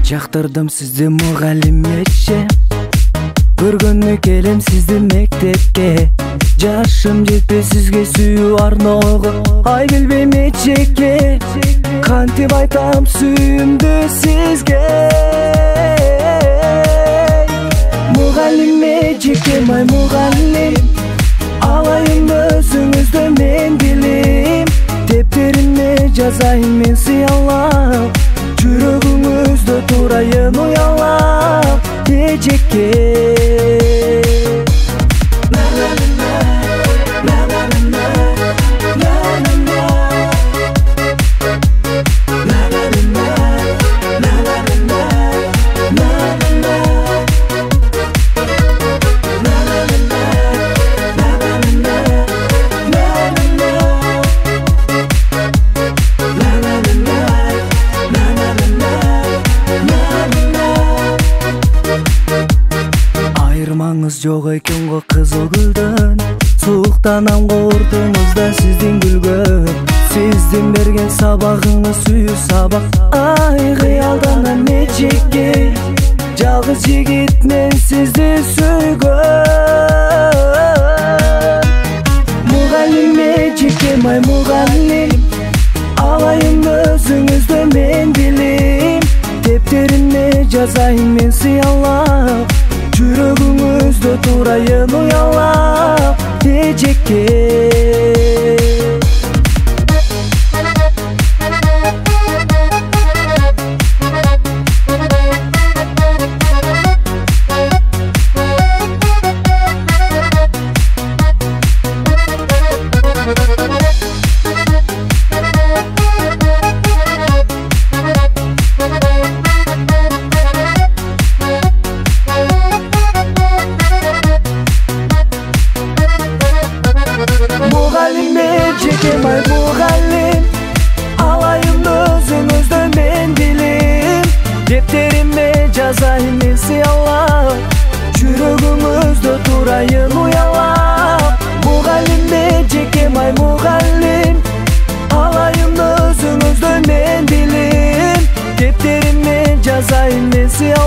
Жактырдым сизди мугалимече, көргөнү келем сизди мектепке. Жашым жетпей сизге сүйүү арноого, ай билбейм эчекке. Кантип айтам сүйүүмдү сизге. Мугалим эчекке, май мугалим, алайын өзүңүздө мен билим. Тептериме жазайын мен сыялап, жүрөгүңүздө турайын уялап эжекке. Айырмаңыз жок экен го кызыл гүлдөн, сууктанам го уртуңузда сиздин күлгөн. Сиздин берген сабагыңыз сүйүү сабак, ай кыялданам эчекке. Жалгыз жигит мен сизди сүйгөн. Мугалим эчекке, май мугалим, алайын өзүңүздө мен билим. Тептериме жазайын мен сыялап, жүрөгүңүздө турайын уялап эжекке. Мугалим эжекке, май мугалим, алайын өзүңүздө мен билим. Дептериме жазайын мен сыялап, жүрөгүңүздө турайын уялап. Мугалим эжекке, май мугалим, алайын өзүңүздө мен билим. Дептериме жазайын мен сыялап,